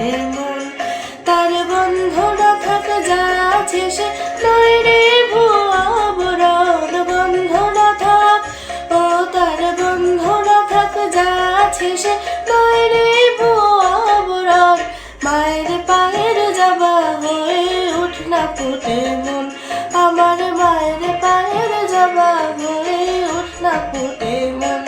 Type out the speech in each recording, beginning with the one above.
প্রাণের মন। তার গন্ধ না থাকা যা আছে সে নয় রে ভুয়া বরণ। গন্ধ না থাক ও তার গন্ধ না থাক যা আছে সে নয় রে ভুয়া বরণ। মায়ের পায়ের যাবা হয়ে উঠ না ফুটে মন। আমার মায়ের পায়ের যাবা হয়ে উঠ না ফুটে মন।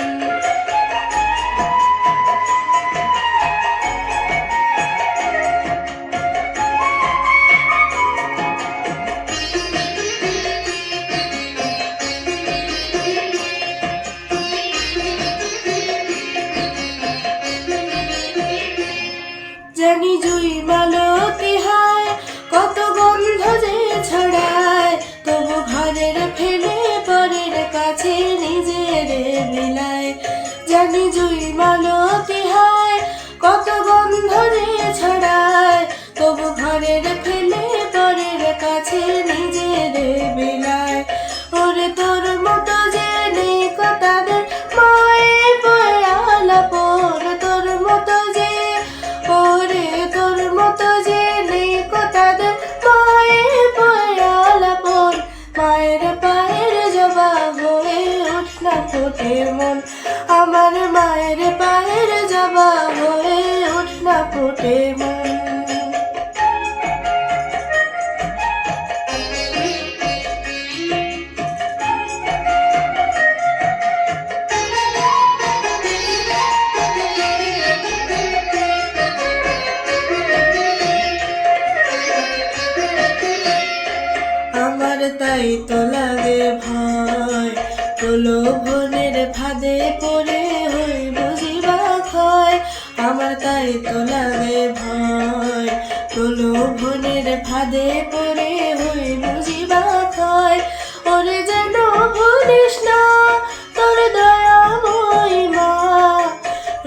জানি জুই মালতী হায় কত গন্ধ যে ছড়ায়, তবু ঘরের ফেলে পরের কাছে নিজের বিলায়। জানি জুই মালতী হায় কত গন্ধ যে ছড়ায়, তবু ঘরের ফেলে পরের কাছে নিজের বিলায়। ওরে তোর মতো যে নেই তাদের মায়ে বয়ালাপন। তোর মতো যে ওরে তোর মতো যে নেই তাদের মায়ে বয়ালাপন। মায়ের পায়ের জবা হয়ে উঠ না ফোটে মন। আমার মায়ের পায়ের জবা হয়ে উঠ না ফোটে মন। আমার তাই তো লাগে ভয়, প্রলোভনের ফাঁদে পড়ে হই বুঝিবা ক্ষয়। আমার তাই তো লাগে ভয়, প্রলোভনের ফাঁদে পড়ে হই বুঝিবা ক্ষয়। ওরে যেন ভুলিস না তোর দয়াময়ী মা,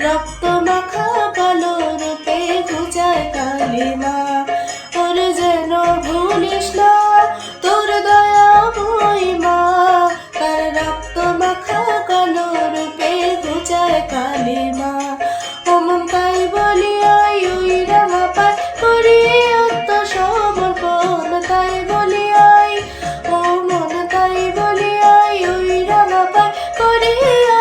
রক্ত মাখা কালো রূপে ঘুচায় কালিমা। ওরে যেন ভুলিস না তোর দয়াময়ী মা, তার রক্ত মাখা কালো রূপে ঘুচায় কালিমা। ওমন তাই বলিয়াই ওই রাঙা পায় করি আত্মসমর্পণ। তাই বলিয়াই ও মন তাই বলিয়াই ওই রাঙা পায় করি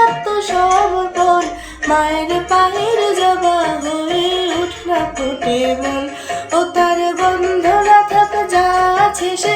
আত্মসমর্পণ। মায়ের পায়ের জবা হয়ে উঠ না ফোটে মন। ও তার গন্ধ না থাক যা আছে সে